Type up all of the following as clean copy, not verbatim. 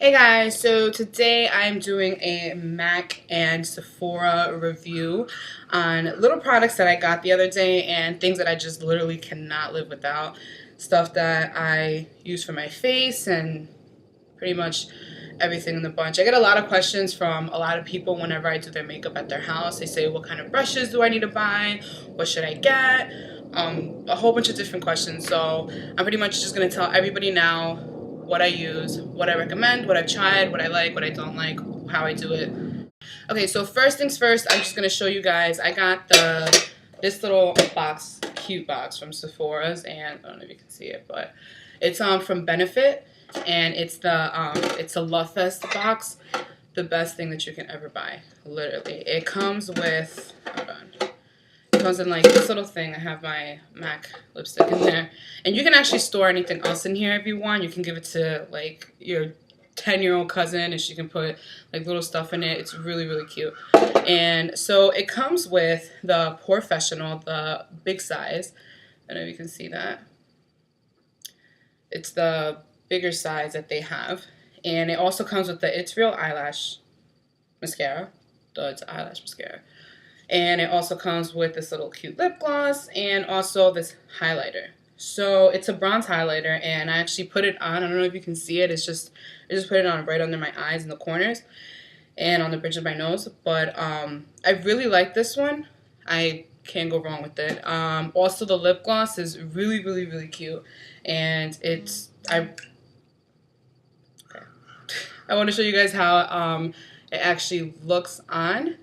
Hey guys, so today I'm doing a MAC and Sephora review on little products that I got the other day and things that I just literally cannot live without. Stuff that I use for my face and pretty much everything in the bunch. I get a lot of questions from a lot of people whenever I do their makeup at their house. They say, what kind of brushes do I need to buy? What should I get? A whole bunch of different questions. So I'm pretty much just going to tell everybody now what I use, what I recommend, what I've tried, what I like, what I don't like, how I do it. Okay, so first things first, I'm just going to show you guys. I got this little box, cute box from Sephora's, and I don't know if you can see it, but it's from Benefit. And it's a Love Fest box, the best thing that you can ever buy, literally. It comes with, hold on, it comes in like this little thing. I have my MAC lipstick in there, and you can actually store anything else in here if you want. You can give it to like your 10-year-old cousin, and she can put like little stuff in it. It's really, really cute. And so it comes with the Professional, the big size. I don't know if you can see that. It's the bigger size that they have, and it also comes with the It's Real eyelash mascara. It's eyelash mascara, and it also comes with this little cute lip gloss and also this highlighter. So it's a bronze highlighter, and I actually put it on. I don't know if you can see it. I just put it on right under my eyes in the corners and on the bridge of my nose. But I really like this one. I can't go wrong with it. Also, the lip gloss is really, really, really cute, and I want to show you guys how it actually looks on.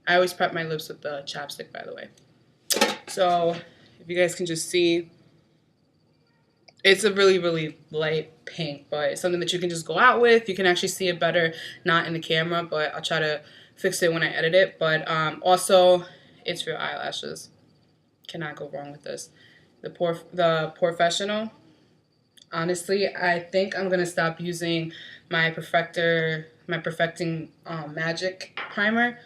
I always prep my lips with the chapstick, by the way. So if you guys can just see, it's a really, really light pink, but it's something that you can just go out with. You can actually see it better, not in the camera, but I'll try to fix it when I edit it. But also, It's Real eyelashes. Cannot go wrong with this. The Professional. Honestly, I think I'm gonna stop using my Perfecting Magic primer,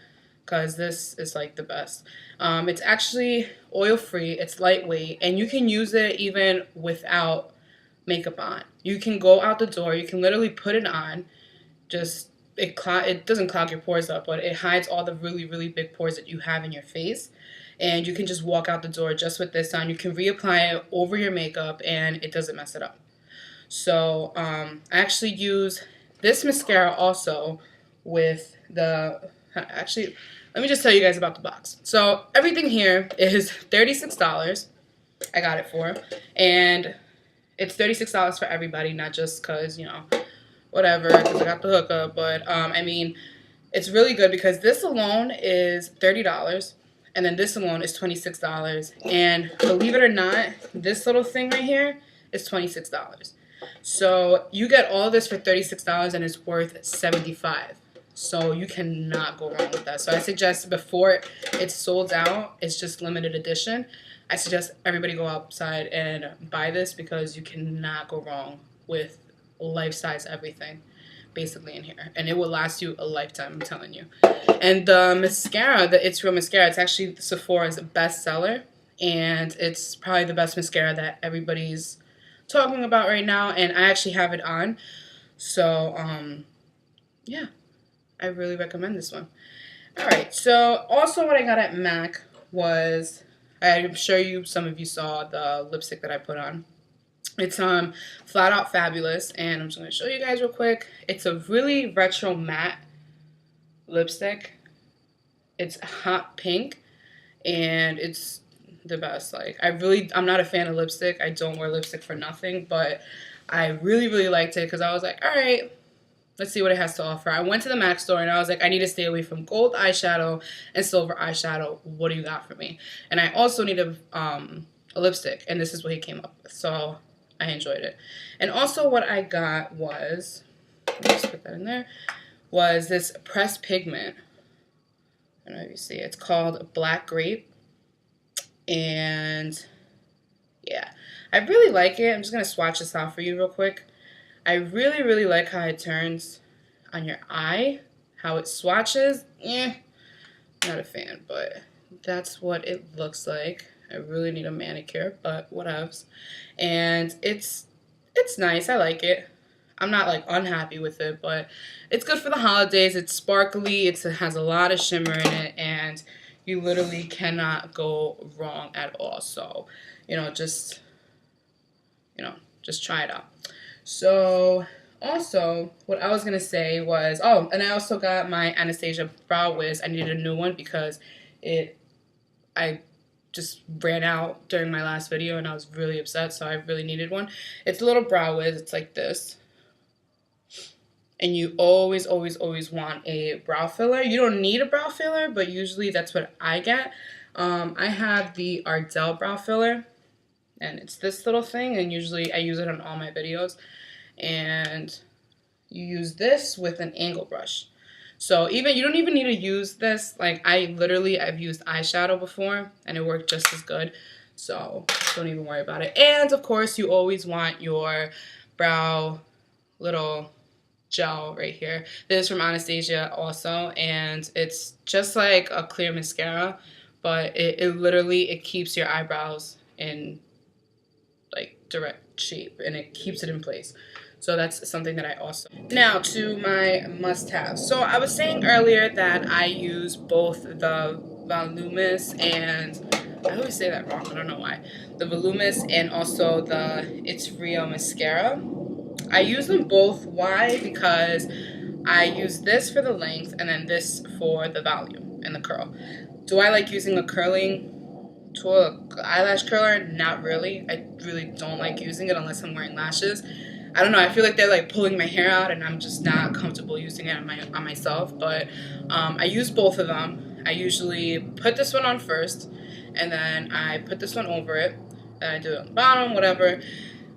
because this is like the best. It's actually oil-free, it's lightweight, and you can use it even without makeup on. You can go out the door, you can literally put it on, it doesn't clog your pores up, but it hides all the really, really big pores that you have in your face. And you can just walk out the door just with this on. You can reapply it over your makeup, and it doesn't mess it up. So I actually use this mascara also with actually, let me just tell you guys about the box. So everything here is $36. I got it for, and it's $36 for everybody, not just because, you know, whatever, because I got the hookup. But I mean, it's really good because this alone is $30. And then this alone is $26. And believe it or not, this little thing right here is $26. So you get all this for $36, and it's worth $75. So you cannot go wrong with that. So I suggest before it's sold out, it's just limited edition, I suggest everybody go outside and buy this, because you cannot go wrong with life-size everything basically in here, and it will last you a lifetime, I'm telling you. And the mascara, the It's Real mascara, it's actually Sephora's best seller, and it's probably the best mascara that everybody's talking about right now, and I actually have it on. So yeah, I really recommend this one. Alright, so also what I got at MAC was, I'm sure some of you saw the lipstick that I put on. It's Flat Out Fabulous, and I'm just going to show you guys real quick. It's a really retro matte lipstick. It's hot pink, and it's the best. Like, I'm not a fan of lipstick. I don't wear lipstick for nothing, but I really, really liked it because I was like, all right, let's see what it has to offer. I went to the MAC store, and I was like, I need to stay away from gold eyeshadow and silver eyeshadow. What do you got for me? And I also need a lipstick, and this is what he came up with. So I enjoyed it. And also what I got was, let me just put that in there, was this pressed pigment. I don't know if you see it. It's called Black Grape. And yeah, I really like it. I'm just going to swatch this out for you real quick. I really, really like how it turns on your eye. How it swatches, not a fan, but that's what it looks like. I really need a manicure, but whatevs. And it's nice. I like it. I'm not like unhappy with it, but it's good for the holidays. It's sparkly. It has a lot of shimmer in it, and you literally cannot go wrong at all. So, you know, just try it out. So, also, what I was gonna say was, oh, and I also got my Anastasia Brow Wiz. I needed a new one because I just ran out during my last video and I was really upset, so I really needed one. It's a little brow wiz. It's like this. And you always, always, always want a brow filler. You don't need a brow filler, but usually that's what I get. I have the Ardell brow filler, and it's this little thing, and usually I use it on all my videos. And you use this with an angle brush. So you don't even need to use this. Like I've used eyeshadow before and it worked just as good. So don't even worry about it. And of course you always want your brow little gel right here. This is from Anastasia also, and it's just like a clear mascara, but it literally keeps your eyebrows in like direct shape and it keeps it in place. So that's something that I also... Now to my must-haves. So I was saying earlier that I use both the Voluminous and... I always say that wrong, I don't know why. The Voluminous and also the It's Real Mascara. I use them both. Why? Because I use this for the length and then this for the volume and the curl. Do I like using a curling tool, eyelash curler? Not really. I really don't like using it unless I'm wearing lashes. I don't know, I feel like they're like pulling my hair out and I'm just not comfortable using it on myself, but I use both of them. I usually put this one on first and then I put this one over it and I do it on the bottom, whatever.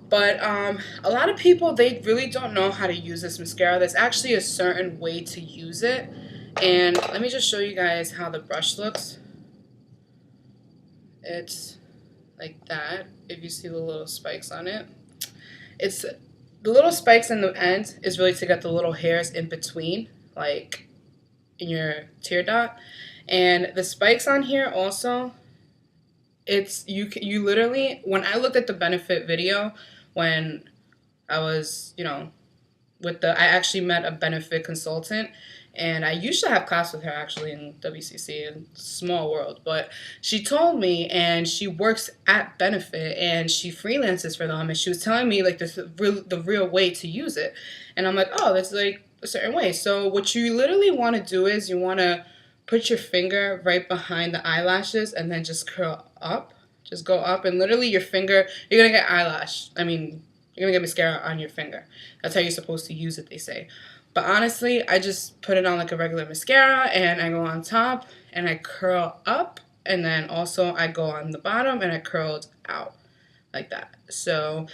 But a lot of people, they really don't know how to use this mascara. There's actually a certain way to use it, and let me just show you guys how the brush looks. It's like that, if you see the little spikes on it. It's the little spikes in the end is really to get the little hairs in between, like in your tear dot. And the spikes on here also, it's you literally, when I looked at the benefit video, when I was, I actually met a benefit consultant, and I used to have class with her actually in WCC, in small world, but she told me, and she works at Benefit and she freelances for them, and she was telling me like the real way to use it, and I'm like, oh, that's like a certain way. So what you literally want to do is you want to put your finger right behind the eyelashes and then just curl up, just go up, and literally your finger, you're gonna get you're gonna get mascara on your finger. That's how you're supposed to use it, they say. But honestly, I just put it on like a regular mascara and I go on top and I curl up, and then also I go on the bottom and I curled out like that. So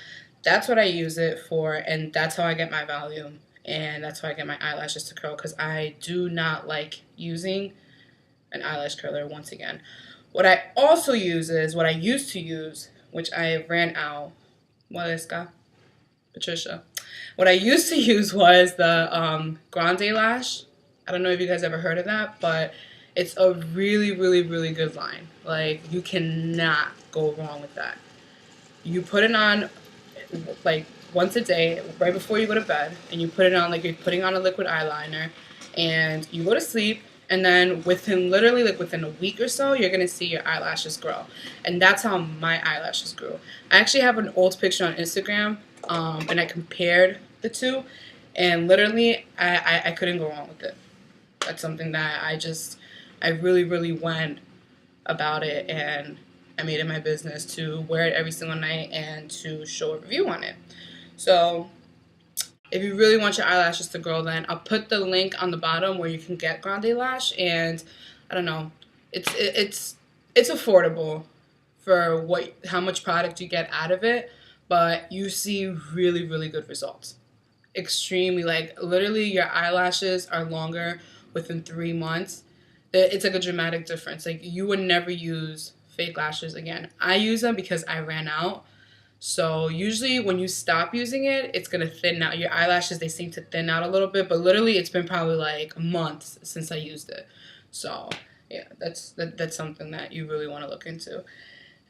that's what I use it for, and that's how I get my volume, and that's how I get my eyelashes to curl, because I do not like using an eyelash curler once again. What I also use is what I used to use, which I ran out. What is that? Patricia. What I used to use was the Grande Lash. I don't know if you guys ever heard of that, but it's a really, really, really good line. Like, you cannot go wrong with that. You put it on like once a day, right before you go to bed, and you put it on like you're putting on a liquid eyeliner, and you go to sleep, and then within a week or so, you're gonna see your eyelashes grow. And that's how my eyelashes grew. I actually have an old picture on Instagram, and I compared the two, and literally I couldn't go wrong with it. That's something that I really, really went about it, and I made it my business to wear it every single night and to show a review on it. So if you really want your eyelashes to grow, then I'll put the link on the bottom where you can get Grande Lash, and I don't know, it's affordable for how much product you get out of it, but you see really, really good results. Extremely, like literally your eyelashes are longer within 3 months. It's like a dramatic difference. Like, you would never use fake lashes again. I use them because I ran out. So usually when you stop using it, it's going to thin out. Your eyelashes, they seem to thin out a little bit, but literally it's been probably like months since I used it. So yeah, that's something that you really want to look into.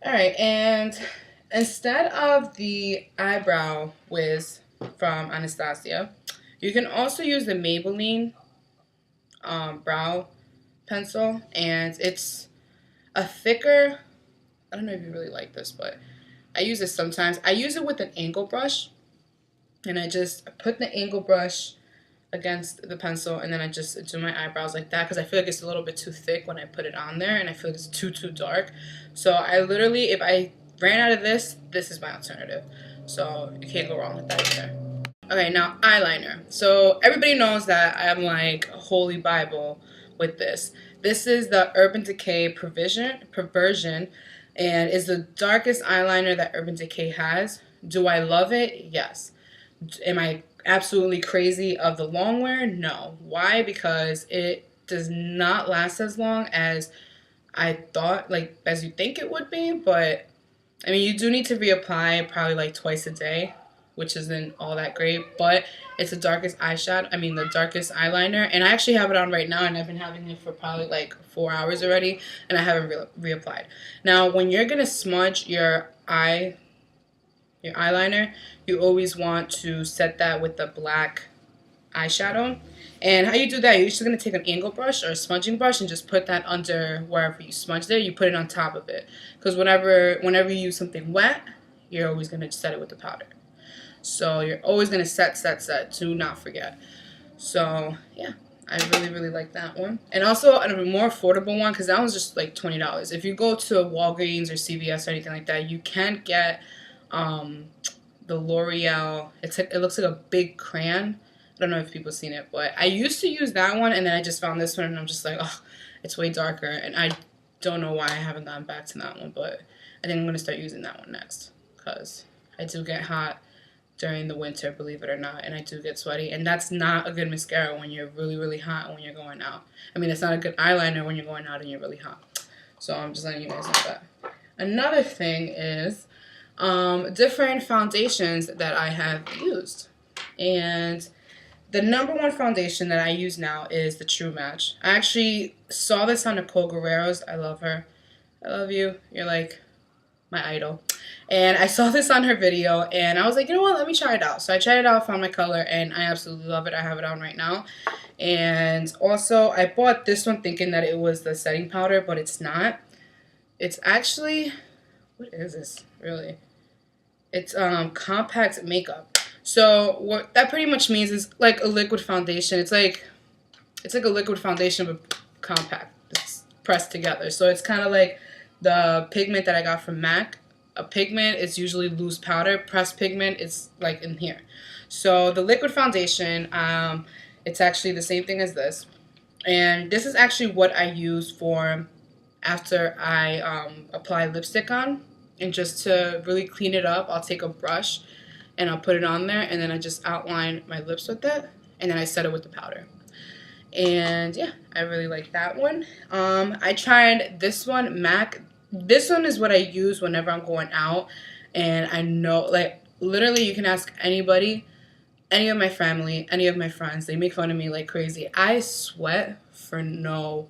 Alright, and instead of the eyebrow wiz from Anastasia, you can also use the Maybelline brow pencil, and it's a thicker, I don't know if you really like this, but I use it sometimes. I use it with an angle brush, and I just put the angle brush against the pencil, and then I just do my eyebrows like that because I feel like it's a little bit too thick when I put it on there, and I feel like it's too dark. So I literally, if I ran out of this, this is my alternative. So you can't go wrong with that either. Okay, now eyeliner. So everybody knows that I'm like a holy Bible with this. This is the Urban Decay Perversion, and is the darkest eyeliner that Urban Decay has. Do I love it? Yes. Am I absolutely crazy of the long wear? No. Why? Because it does not last as long as I thought, like as you think it would be, but I mean, you do need to reapply probably like twice a day, which isn't all that great, but it's the darkest the darkest eyeliner, and I actually have it on right now, and I've been having it for probably like 4 hours already, and I haven't reapplied. Now, when you're gonna smudge your eyeliner, you always want to set that with the black eyeshadow. And how you do that, you're just going to take an angle brush or a smudging brush and just put that under wherever you smudge there. You put it on top of it. Because whenever you use something wet, you're always going to set it with the powder. So you're always going to set to not forget. So yeah, I really like that one. And also a more affordable one, because that one's just like $20. If you go to Walgreens or CVS or anything like that, you can get the L'Oreal. It looks like a big crayon. I don't know if people have seen it, but I used to use that one, and then I just found this one, and I'm just like, oh, it's way darker, and I don't know why I haven't gone back to that one, but I think I'm going to start using that one next, because I do get hot during the winter, believe it or not, and I do get sweaty, and that's not a good mascara when you're really hot when you're going out. I mean, it's not a good eyeliner when you're going out and you're really hot. So I'm just letting you guys know that. Another thing is different foundations that I have used, and the number one foundation that I use now is the True Match. I actually saw this on Nicole Guerrero's. I love her. I love you. You're like my idol. And I saw this on her video, and I was like, you know what? Let me try it out. So I tried it out, found my color, and I absolutely love it. I have it on right now. And also, I bought this one thinking that it was the setting powder, but it's not. It's actually, what is this, really? It's compact makeup. So what that pretty much means is like a liquid foundation. It's like a liquid foundation but compact. It's pressed together. So it's kind of like the pigment that I got from MAC. A pigment is usually loose powder. Pressed pigment is like in here. So the liquid foundation, it's actually the same thing as this. And this is actually what I use for after I apply lipstick on. And just to really clean it up, I'll take a brush and I'll put it on there, and then I just outline my lips with it, and then I set it with the powder. And yeah, I really like that one. I tried this one, MAC. This one is what I use whenever I'm going out, and I know, like, literally you can ask anybody, any of my family, any of my friends, they make fun of me like crazy. I sweat for no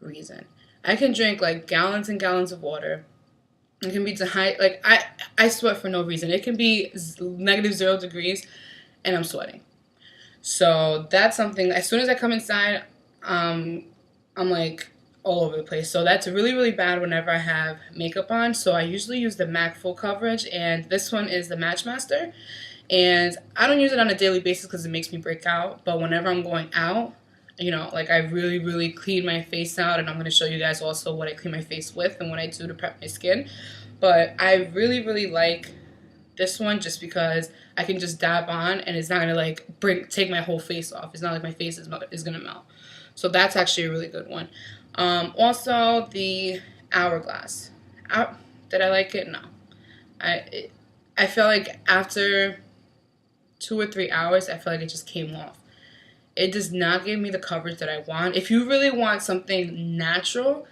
reason. I can drink like gallons and gallons of water. It can be to high, like I sweat for no reason. It can be -0 degrees and I'm sweating. So that's something, as soon as I come inside, I'm like all over the place. So that's really bad whenever I have makeup on. So I usually use the MAC Full Coverage, and this one is the Match Master. And I don't use it on a daily basis because it makes me break out. But whenever I'm going out, you know, like I really clean my face out, and I'm going to show you guys also what I clean my face with and what I do to prep my skin. But I really like this one just because I can just dab on and it's not going to like take my whole face off. It's not like my face is going to melt. So that's actually a really good one. Also the Hourglass. Did I like it? No. I feel like after 2 or 3 hours, I feel like it just came off. It does not give me the coverage that I want. If you really want something natural,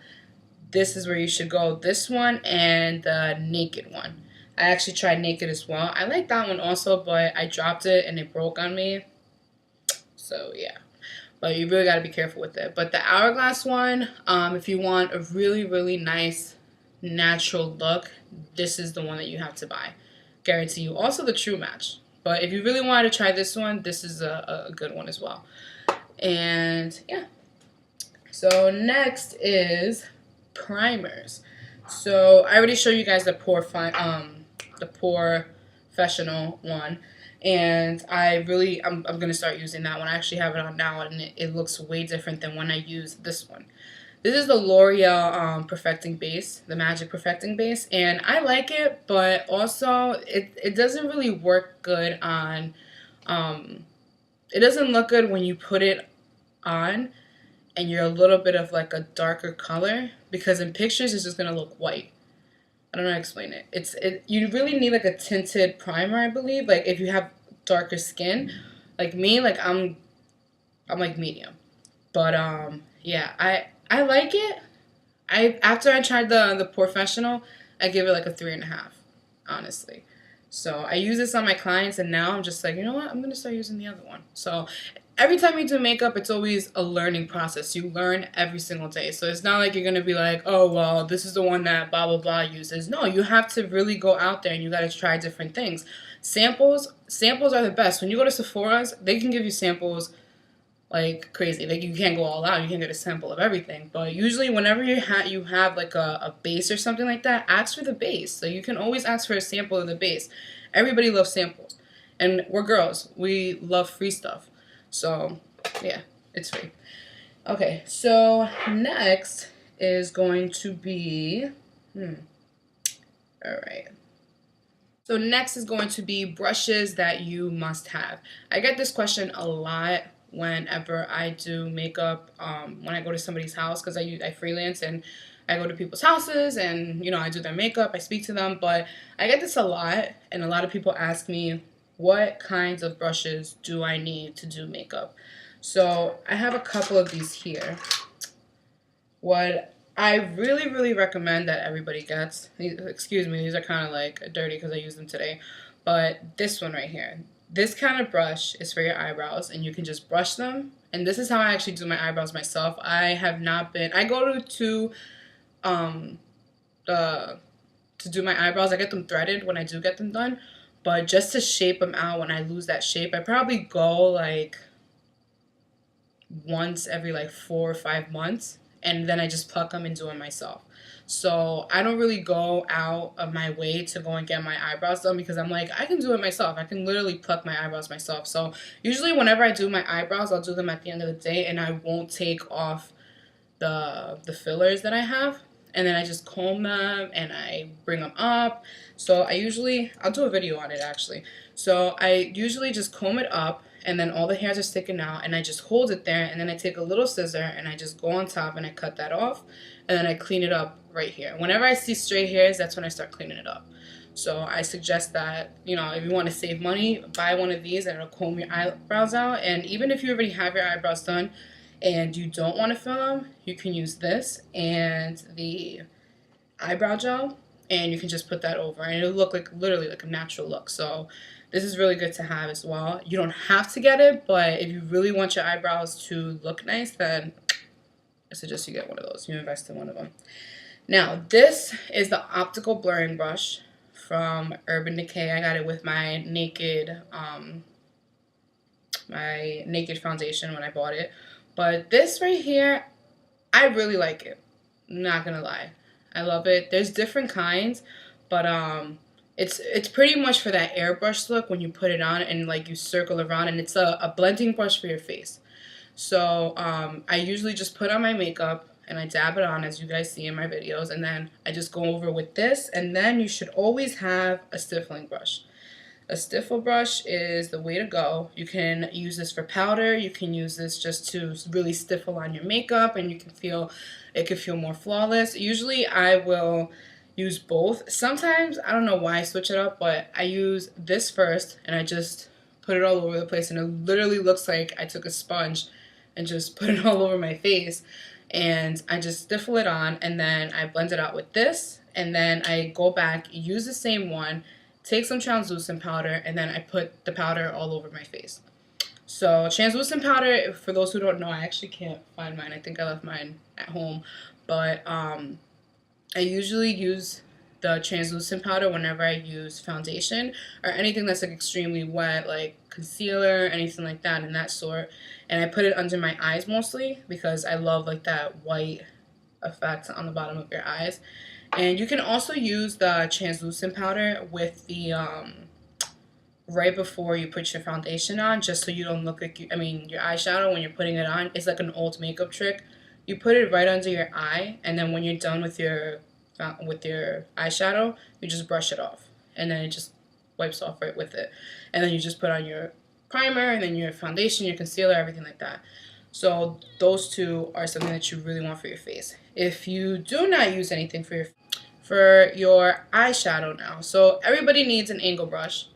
this is where you should go. This one and the Naked one. I actually tried Naked as well. I like that one also, but I dropped it and it broke on me. So yeah. But you really got to be careful with it. But the Hourglass one, if you want a really nice natural look, this is the one that you have to buy. Guarantee you. Also the True Match. But if you really wanted to try this one, this is a good one as well. And yeah. So next is primers. So I already showed you guys the professional one, and I'm gonna start using that one. I actually have it on now, and it looks way different than when I use this one. This is the L'Oreal Perfecting Base, the Magic Perfecting Base, and I like it, but also it doesn't really work good on, it doesn't look good when you put it on and you're a little bit of like a darker color, because in pictures it's just gonna look white. I don't know how to explain it. You really need like a tinted primer, I believe. Like if you have darker skin, like me, like I'm like medium. But yeah, I like it. After I tried the professional, I give it like a 3.5, honestly. So I use this on my clients, and now I'm just like, you know what? I'm gonna start using the other one. So every time you do makeup, it's always a learning process. You learn every single day. So it's not like you're gonna be like, oh well, this is the one that blah blah blah uses. No, you have to really go out there and you gotta try different things. Samples are the best. When you go to Sephora's, they can give you samples like crazy. Like you can't go all out. You can't get a sample of everything. But usually whenever you have like a base or something like that, ask for the base. So you can always ask for a sample of the base. Everybody loves samples. And we're girls. We love free stuff. So yeah, it's free. Okay, so next is going to be alright. So next is going to be brushes that you must have. I get this question a lot whenever I do makeup, when I go to somebody's house, because I freelance and I go to people's houses and, you know, I do their makeup, I speak to them, but I get this a lot, and a lot of people ask me, what kinds of brushes do I need to do makeup? So I have a couple of these here. What I really, really recommend that everybody gets, excuse me, these are kind of like dirty because I used them today, but this one right here. This kind of brush is for your eyebrows, and you can just brush them. And this is how I actually do my eyebrows myself. I go to do my eyebrows. I get them threaded when I do get them done. But just to shape them out when I lose that shape, I probably go like once every like 4 or 5 months. And then I just pluck them and do it myself. So I don't really go out of my way to go and get my eyebrows done, because I'm like, I can do it myself. I can literally pluck my eyebrows myself. So usually whenever I do my eyebrows, I'll do them at the end of the day, and I won't take off the fillers that I have. And then I just comb them and I bring them up. So I'll do a video on it actually. So I usually just comb it up, and then all the hairs are sticking out, and I just hold it there, and then I take a little scissor and I just go on top and I cut that off, and then I clean it up right here. Whenever I see stray hairs, that's when I start cleaning it up. So I suggest that, you know, if you want to save money, buy one of these and it'll comb your eyebrows out. And even if you already have your eyebrows done and you don't want to fill them, you can use this and the eyebrow gel, and you can just put that over, and it'll look like literally like a natural look. So this is really good to have as well. You don't have to get it, but if you really want your eyebrows to look nice, then I suggest you get one of those. You invest in one of them. Now, this is the optical blurring brush from Urban Decay. I got it with my naked foundation when I bought it. But this right here, I really like it. I'm not gonna lie. I love it. There's different kinds, but it's pretty much for that airbrush look when you put it on and like you circle around, and it's a blending brush for your face. So I usually just put on my makeup and I dab it on, as you guys see in my videos, and then I just go over with this, and then you should always have a stiffling brush. A stiffle brush is the way to go. You can use this for powder. You can use this just to really stiffle on your makeup, and it can feel more flawless. Usually I will use both. Sometimes, I don't know why I switch it up, but I use this first and I just put it all over the place, and it literally looks like I took a sponge and just put it all over my face, and I just stiffle it on, and then I blend it out with this, and then I go back, use the same one, take some translucent powder, and then I put the powder all over my face. So translucent powder, for those who don't know, I actually can't find mine. I think I left mine at home. But I usually use the translucent powder whenever I use foundation or anything that's like extremely wet, like concealer, anything like that in that sort. And I put it under my eyes mostly because I love like that white effect on the bottom of your eyes. And you can also use the translucent powder with the right before you put your foundation on, just so you don't look like your eyeshadow when you're putting it on. It's like an old makeup trick. You put it right under your eye, and then when you're done with your eyeshadow, you just brush it off, and then it just wipes off right with it. And then you just put on your primer, and then your foundation, your concealer, everything like that. So those two are something that you really want for your face. If you do not use anything for your eyeshadow now, so everybody needs an angle brush.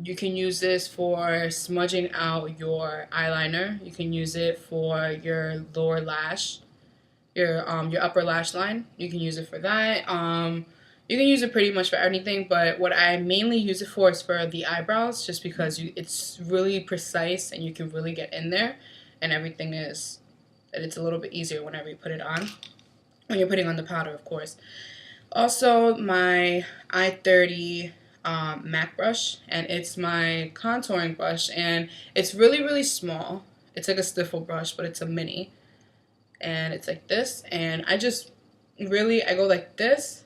You can use this for smudging out your eyeliner. You can use it for your lower lash, your upper lash line. You can use it for that. You can use it pretty much for anything, but what I mainly use it for is for the eyebrows, just because it's really precise and you can really get in there, and everything is that it's a little bit easier whenever you put it on. When you're putting on the powder, of course. Also, my I-30 MAC brush, and it's my contouring brush, and it's really, really small. It's like a stiffle brush, but it's a mini, and it's like this, and I go like this,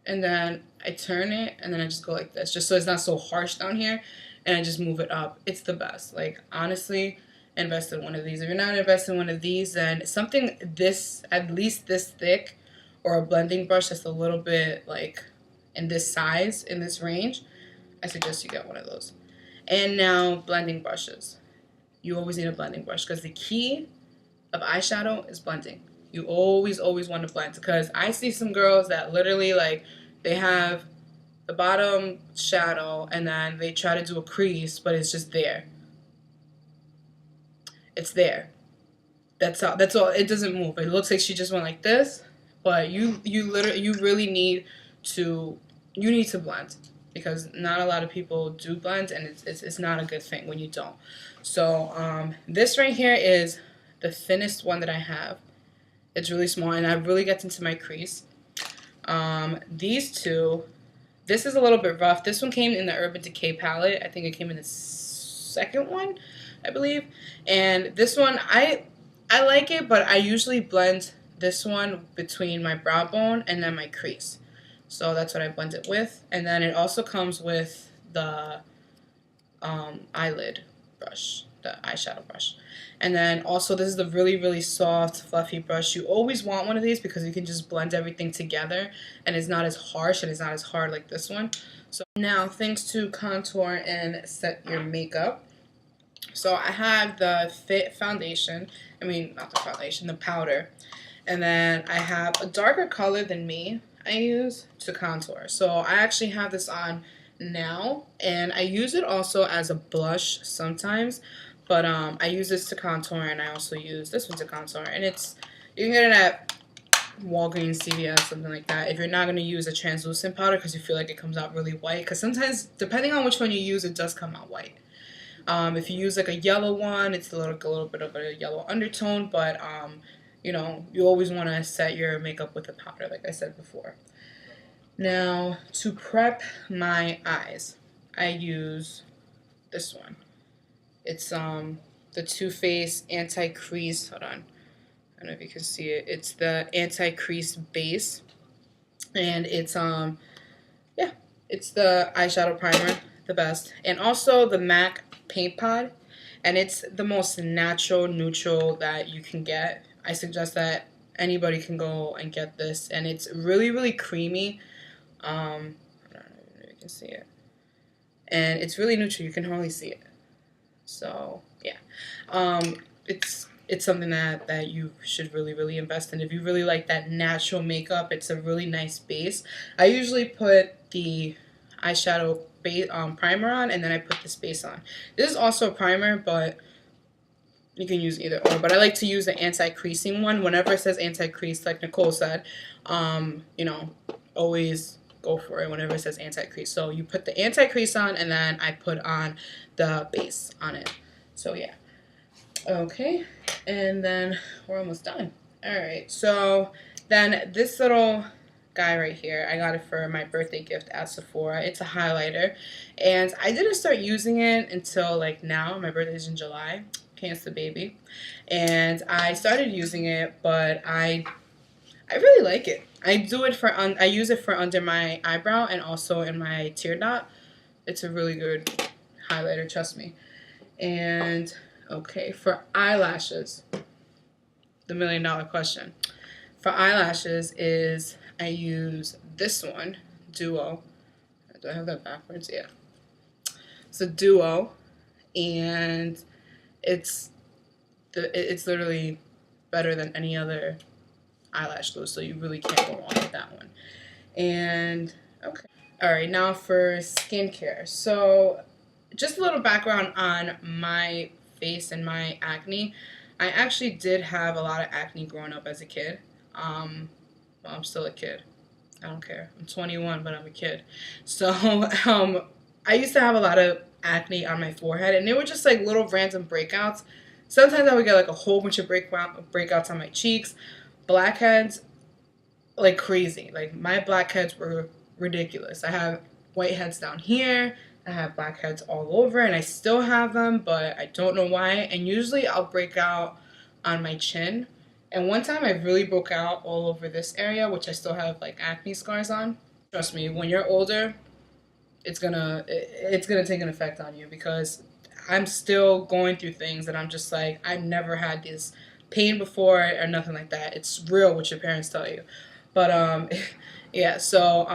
and then I turn it, and then I just go like this, just so it's not so harsh down here, and I just move it up. It's the best. Like, honestly, invest in one of these. If you're not investing in one of these, then something this, at least this thick, or a blending brush that's a little bit like in this size, in this range, I suggest you get one of those. And now, blending brushes. You always need a blending brush, because the key of eyeshadow is blending. You always, always want to blend, because I see some girls that literally, like, they have the bottom shadow and then they try to do a crease, but it's just there. It's there. That's all. That's all. It doesn't move. It looks like she just went like this, but you really need to blend, because not a lot of people do blend, and it's not a good thing when you don't. So this right here is the thinnest one that I have. It's really small, and I really gets into my crease. These two, this is a little bit rough. This one came in the Urban Decay palette. I think it came in the second one, I believe. And this one, I like it, but I usually blend this one between my brow bone and then my crease. So that's what I blend it with. And then it also comes with the eyelid brush, the eyeshadow brush. And then also, this is the really, really soft, fluffy brush. You always want one of these, because you can just blend everything together, and it's not as harsh and it's not as hard like this one. So now, things to contour and set your makeup. So I have the Fit foundation. I mean, not the foundation, the powder. And then I have a darker color than me I use to contour. So I actually have this on now, and I use it also as a blush sometimes, but I use this to contour, and I also use this one to contour, and you can get it at Walgreens, CVS, something like that, if you're not going to use a translucent powder, because you feel like it comes out really white, because sometimes, depending on which one you use, it does come out white. If you use like a yellow one, it's a little bit of a yellow undertone, but you know, you always want to set your makeup with a powder, like I said before. Now, to prep my eyes, I use this one. It's the Too Faced Anti-Crease. Hold on. I don't know if you can see it. It's the Anti-Crease Base. And it's yeah, it's the eyeshadow primer, the best. And also the MAC Paint Pod. And it's the most natural, neutral that you can get. I suggest that anybody can go and get this. And it's really, really creamy. I don't know if you can see it. And it's really neutral. You can hardly see it. So yeah, it's something that you should really, really invest in. If you really like that natural makeup, it's a really nice base. I usually put the eyeshadow base, primer on, and then I put this base on. This is also a primer, but you can use either or. But I like to use the anti-creasing one. Whenever it says anti-crease, like Nicole said, you know, always go for it whenever it says anti-crease. So you put the anti-crease on, and then I put on the base on it. So yeah. Okay, and then we're almost done. All right, so then this little guy right here. I got it for my birthday gift at Sephora. It's a highlighter, and I didn't start using it until like now. My birthday's in July. Cancer baby. And I started using it, but I really like it. I do it for I use it for under my eyebrow and also in my tear dot. It's a really good highlighter, trust me. And okay, for eyelashes, the $1,000,000 question. For eyelashes is I use this one, Duo. Do I have that backwards? Yeah. It's a Duo, and it's literally better than any other eyelash glue, so you really can't go wrong with that one. And okay, all right, now for skincare. So just a little background on my face and my acne. I actually did have a lot of acne growing up as a kid. Well, I'm still a kid. I don't care. I'm 21, but I'm a kid. So I used to have a lot of acne on my forehead, and they were just like little random breakouts. Sometimes I would get like a whole bunch of breakouts on my cheeks, blackheads, like crazy. Like my blackheads were ridiculous. I have whiteheads down here. I have blackheads all over, and I still have them, but I don't know why. And usually I'll break out on my chin. And one time I really broke out all over this area, which I still have like acne scars on. Trust me, when you're older, it's gonna take an effect on you, because I'm still going through things that I'm just like, I've never had this pain before or nothing like that. It's real what your parents tell you. But yeah, so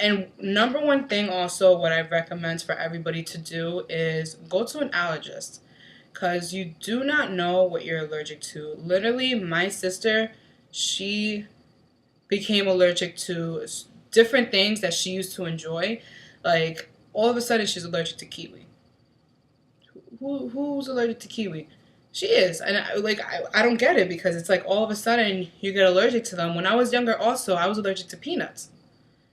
and number one thing also what I recommend for everybody to do is go to an allergist, because you do not know what you're allergic to. Literally, my sister, she became allergic to different things that she used to enjoy. Like all of a sudden she's allergic to kiwi. Who's allergic to kiwi? She is. And I don't get it, because it's like all of a sudden you get allergic to them. When I was younger also, I was allergic to peanuts.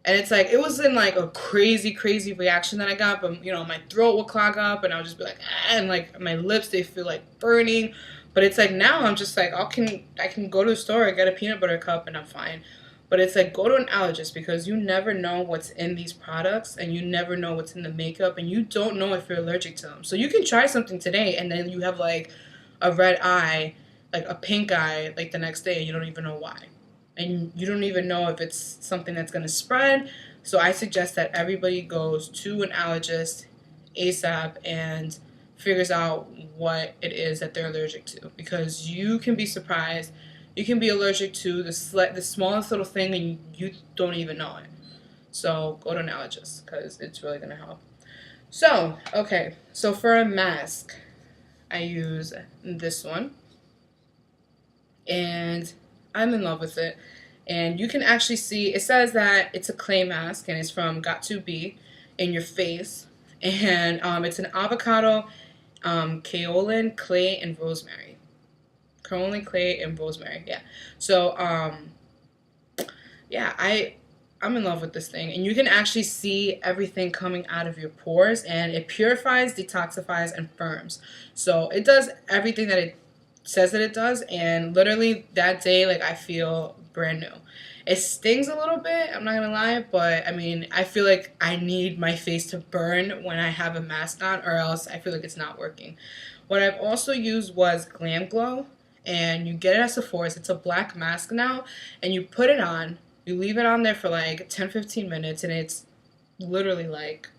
And it's like, it wasn't like a crazy, crazy reaction that I got, but you know, my throat would clog up and I would just be like, ah, and like my lips, they feel like burning. But it's like now I'm just like, I can go to the store and get a peanut butter cup and I'm fine. But it's like, go to an allergist, because you never know what's in these products, and you never know what's in the makeup, and you don't know if you're allergic to them. So you can try something today and then you have like a red eye, like a pink eye, like the next day, and you don't even know why. And you don't even know if it's something that's going to spread. So I suggest that everybody goes to an allergist ASAP and figures out what it is that they're allergic to, because you can be surprised. You can be allergic to the smallest little thing and you don't even know it. So go to an allergist, because it's really going to help. So, okay. So for a mask, I use this one. And I'm in love with it. And you can actually see, it says that it's a clay mask, and it's from Got2b in your face. And it's an avocado, kaolin, clay, and rosemary. Kaolin, clay, and rosemary. Yeah. So yeah, I'm in love with this thing, and you can actually see everything coming out of your pores, and it purifies, detoxifies, and firms. So it does everything that it says that it does, and literally that day, like, I feel brand new. It stings a little bit, I'm not gonna lie, but I mean, I feel like I need my face to burn when I have a mask on, or else I feel like it's not working. What I've also used was Glam Glow, and you get it at Sephora. It's a black mask now, and you put it on, you leave it on there for like 10-15 minutes, and it's literally like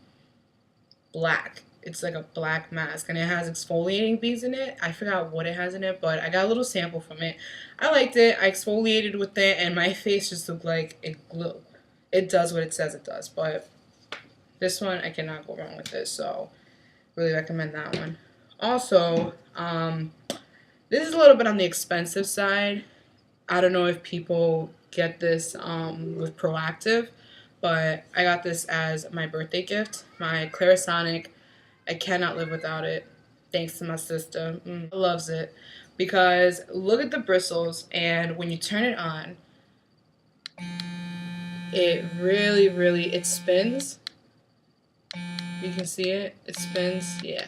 black. It's like a black mask, and it has exfoliating beads in it. I forgot what it has in it, but I got a little sample from it. I liked it. I exfoliated with it, and my face just looked like it glowed. It does what it says it does, but this one, I cannot go wrong with this, so really recommend that one. Also, this is a little bit on the expensive side. I don't know if people get this with Proactive, but I got this as my birthday gift. My Clarisonic, I cannot live without it. Thanks to my sister. Loves it. Because look at the bristles, and when you turn it on, it really, really, it spins. You can see it. It spins. Yeah.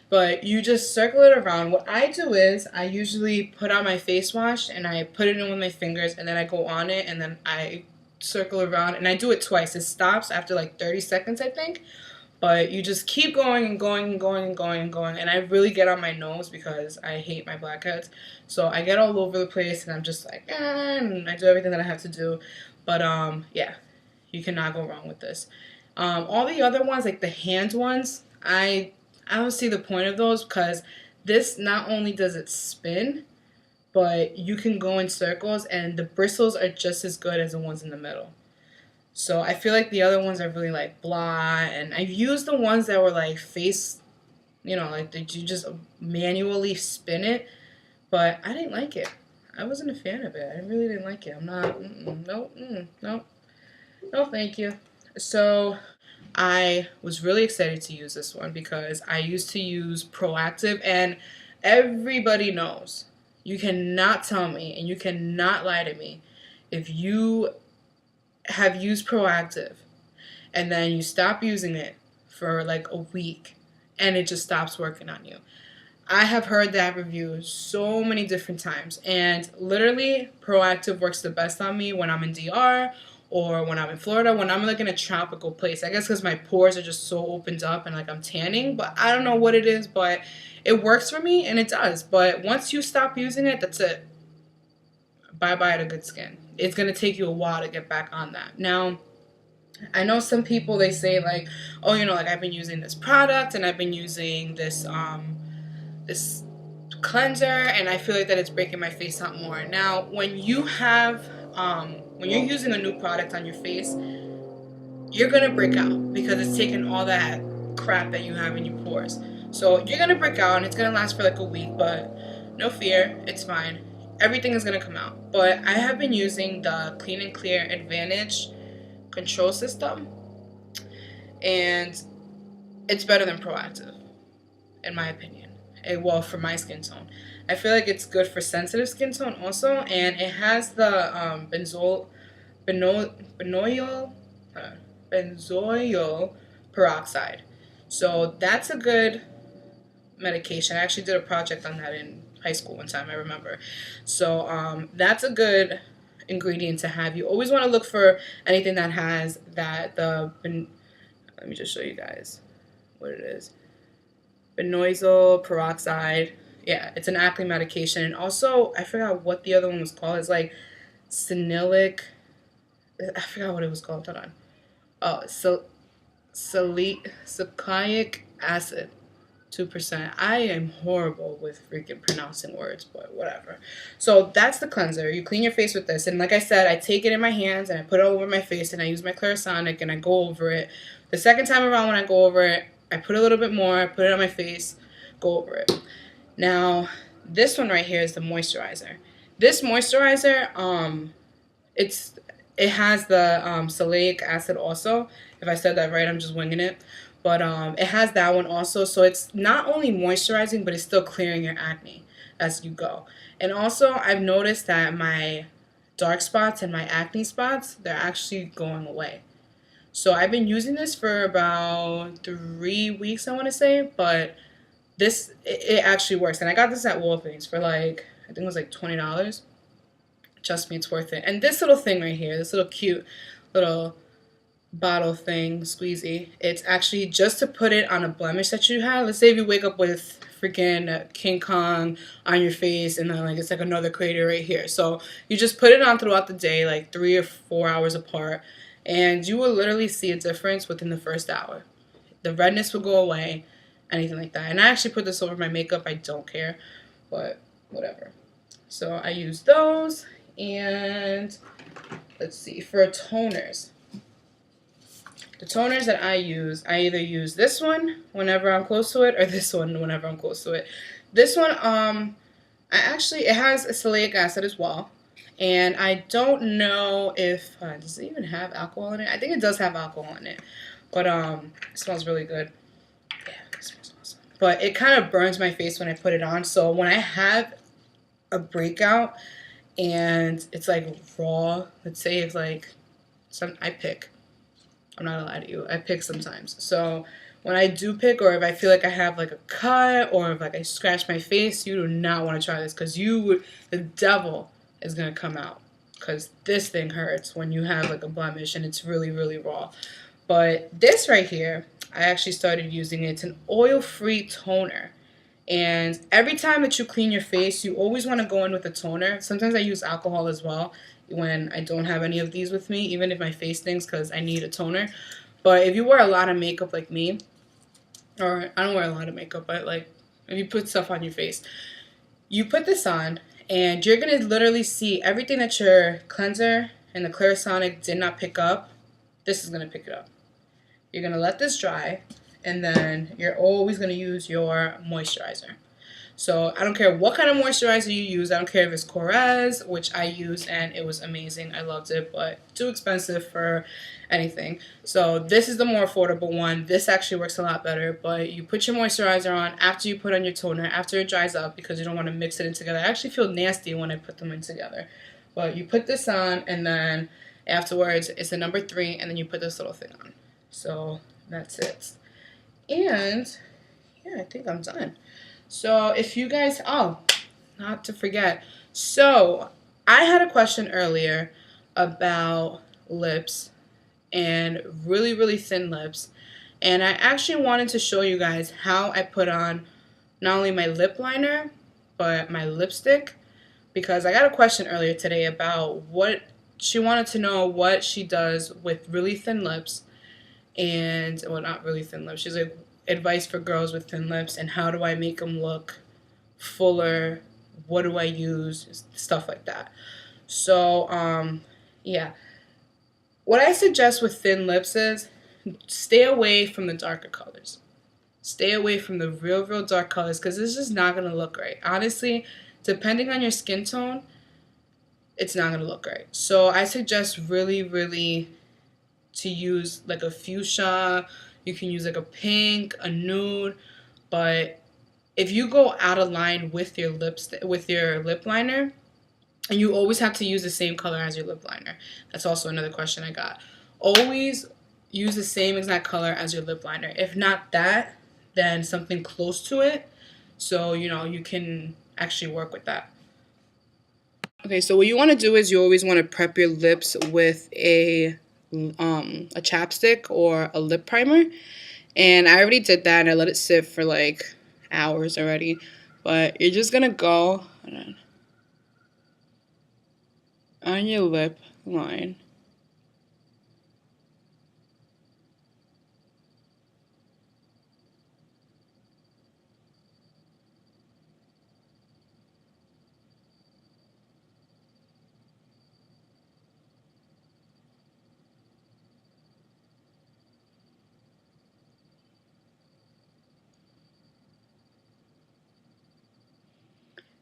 But you just circle it around. What I do is I usually put on my face wash and I put it in with my fingers, and then I go on it, and then I circle around, and I do it twice. It stops after like 30 seconds, I think. But you just keep going and going and going and going and going. And I really get on my nose because I hate my blackheads. So I get all over the place and I'm just like, and I do everything that I have to do. But yeah, you cannot go wrong with this. All the other ones, like the hand ones, I don't see the point of those because this not only does it spin, but you can go in circles and the bristles are just as good as the ones in the middle. So I feel like the other ones are really like blah, and I've used the ones that were like face, like that you just manually spin it, but I didn't like it. I wasn't a fan of it. I really didn't like it. I'm not, no, thank you. So I was really excited to use this one because I used to use Proactive, and everybody knows you cannot tell me and you cannot lie to me if you have used Proactive and then you stop using it for like a week and it just stops working on you. I have heard that review so many different times, and literally Proactive works the best on me when I'm in DR or when I'm in Florida, when I'm like in a tropical place. I guess because my pores are just so opened up and like I'm tanning, but I don't know what it is, but it works for me and it does. But once you stop using it, that's it. Bye-bye to good skin. It's going to take you a while to get back on that. Now, I know some people, they say like, oh, like I've been using this product and I've been using this this cleanser and I feel like that it's breaking my face out more. Now, when you're using a new product on your face, you're going to break out because it's taking all that crap that you have in your pores. So you're going to break out and it's going to last for like a week, but no fear, it's fine. Everything is going to come out. But I have been using the Clean and Clear Advantage control system, and it's better than Proactive, in my opinion. Well, for my skin tone. I feel like it's good for sensitive skin tone also, and it has the benzoyl peroxide. So that's a good medication. I actually did a project on that in high school one time, I remember. So that's a good ingredient to have. You always want to look for anything that has that. Let me just show you guys what it is. Benzoyl peroxide. Yeah, it's an acne medication. And also, I forgot what the other one was called. It's like salicylic. I forgot what it was called. Hold on. Oh, salicylic acid. 2%. I am horrible with freaking pronouncing words, but whatever. So that's the cleanser. You clean your face with this. And like I said, I take it in my hands and I put it over my face and I use my Clarisonic and I go over it. The second time around when I go over it, I put a little bit more, put it on my face, go over it. Now, this one right here is the moisturizer. This moisturizer, it has the salicylic acid also. If I said that right, I'm just winging it. But it has that one also. So it's not only moisturizing, but it's still clearing your acne as you go. And also, I've noticed that my dark spots and my acne spots, they're actually going away. So I've been using this for about 3 weeks, I want to say. But it actually works. And I got this at Walgreens for like, I think it was like $20. Trust me, it's worth it. And this little thing right here, this little cute little bottle thing, squeezy, it's actually just to put it on a blemish that you have. Let's say if you wake up with freaking King Kong on your face and then like it's like another crater right here. So you just put it on throughout the day, like 3 or 4 hours apart, and you will literally see a difference within the first hour. The redness will go away, anything like that. And I actually put this over my makeup. I don't care, but whatever. So I use those, and let's see, for toners. The toners that I use, I either use this one whenever I'm close to it or this one whenever I'm close to it. This one, it has a salicylic acid as well. And I don't know if, does it even have alcohol in it? I think it does have alcohol in it. But it smells really good. Yeah, it smells awesome. But it kind of burns my face when I put it on. So when I have a breakout and it's like raw, let's say it's like, I pick. I'm not gonna lie to you. I pick sometimes. So when I do pick, or if I feel like I have like a cut, or if like I scratch my face, you do not want to try this because the devil is gonna come out. because this thing hurts when you have like a blemish and it's really, really raw. But this right here, I actually started using it. It's an oil-free toner. And every time that you clean your face, you always want to go in with a toner. Sometimes I use alcohol as well when I don't have any of these with me, even if my face stings, because I need a toner. But if you wear a lot of makeup like me, or I don't wear a lot of makeup, but like if you put stuff on your face, you put this on and you're going to literally see everything that your cleanser and the Clarisonic did not pick up. This is going to pick it up. You're going to let this dry, and then you're always going to use your moisturizer. So I don't care what kind of moisturizer you use. I don't care if it's Korres, which I use, and it was amazing. I loved it, but too expensive for anything. So this is the more affordable one. This actually works a lot better, but you put your moisturizer on after you put on your toner, after it dries up, because you don't want to mix it in together. I actually feel nasty when I put them in together. But you put this on, and then afterwards, it's a number 3, and then you put this little thing on. So that's it. And yeah, I think I'm done. So if you guys, oh, not to forget. So I had a question earlier about lips and really, really thin lips. And I actually wanted to show you guys how I put on not only my lip liner, but my lipstick. Because I got a question earlier today about what she wanted to know what she does with really thin lips. And, well, not really thin lips. She's like, advice for girls with thin lips and how do I make them look fuller, what do I use, stuff like that. So yeah, what I suggest with thin lips is stay away from the darker colors. Stay away from the real dark colors, because it's just not going to look right. Honestly, depending on your skin tone, it's not going to look right. So I suggest really to use like a fuchsia. You can use like a pink, a nude, but if you go out of line with your with your lip liner, and you always have to use the same color as your lip liner. That's also another question I got. Always use the same exact color as your lip liner. If not that, then something close to it, so you know you can actually work with that. Okay, so what you want to do is you always want to prep your lips with a chapstick or a lip primer. And I already did that, and I let it sit for like hours already. But you're just gonna go on your lip line.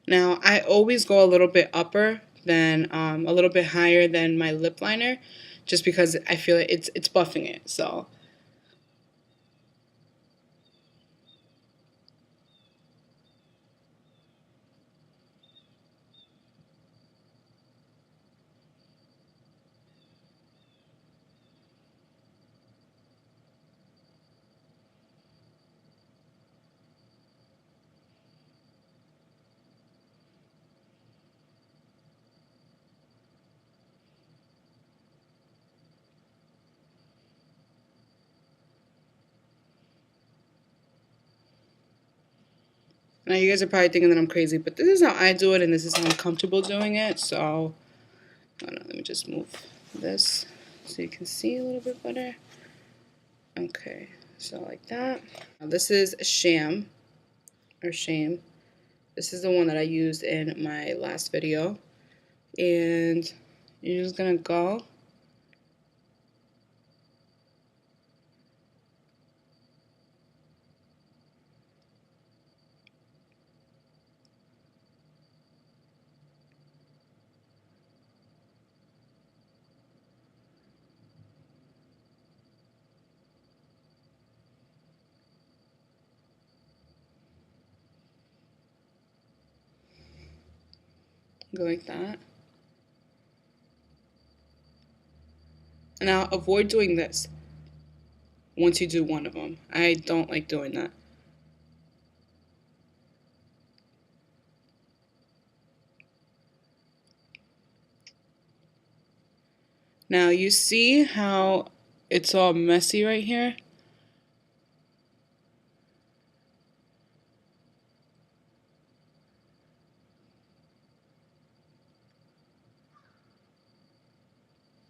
Now, I always go a little bit upper than a little bit higher than my lip liner, just because I feel it's buffing it. So now you guys are probably thinking that I'm crazy, but this is how I do it, and this is how I'm comfortable doing it. So let me just move this so you can see a little bit better. Okay, so like that. Now this is Sham or Shame. This is the one that I used in my last video. And you're just gonna go like that. Now avoid doing this once you do one of them. I don't like doing that. Now you see how it's all messy right here?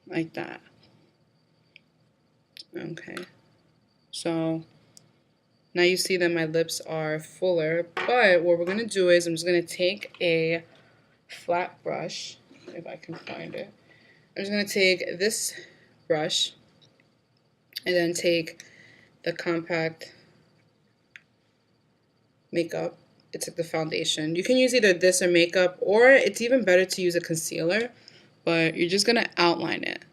Like that. Okay. So now you see that my lips are fuller, but what we're going to do is I'm just going to take a flat brush, if I can find it. I'm just going to take this brush and then take the compact makeup. It's like the foundation. You can use either this or makeup, or it's even better to use a concealer, but you're just going to outline it.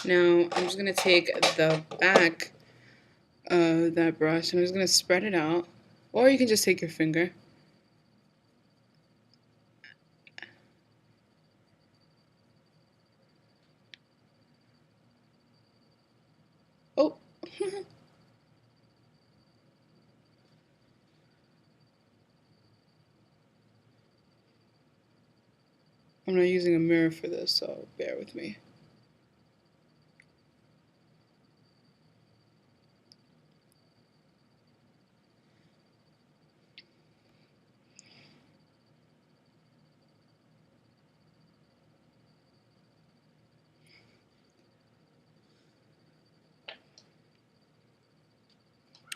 Now I'm just going to take the back of that brush and I'm just going to spread it out, or you can just take your finger. Oh! I'm not using a mirror for this, so bear with me.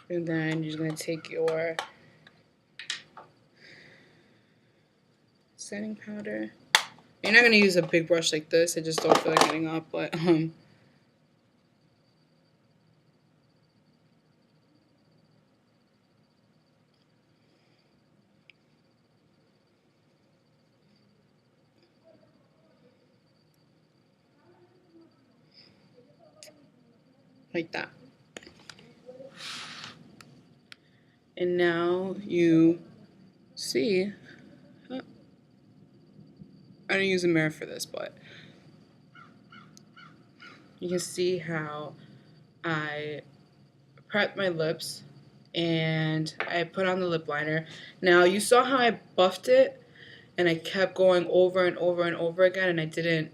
And then you're just going to take your setting powder. You're not going to use a big brush like this. I just don't feel like getting up, but like that. And now you see, I don't use a mirror for this, but you can see how I prepped my lips and I put on the lip liner. Now you saw how I buffed it and I kept going over and over and over again, and I didn't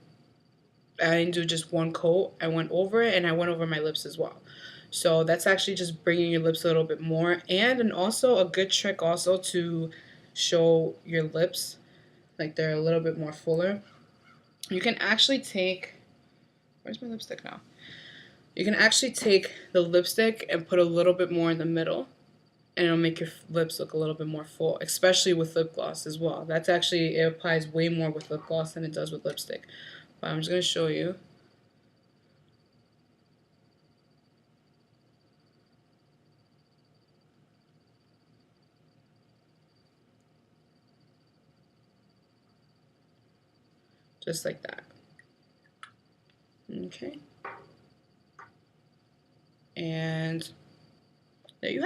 do just one coat. I went over it and I went over my lips as well. So that's actually just bringing your lips a little bit more, and also a good trick also to show your lips like they're a little bit more fuller. You can actually take, where's my lipstick now? You can actually take the lipstick and put a little bit more in the middle, and it'll make your lips look a little bit more full, especially with lip gloss as well. That's actually, it applies way more with lip gloss than it does with lipstick. But I'm just going to show you. Just like that. Okay. And there you have it.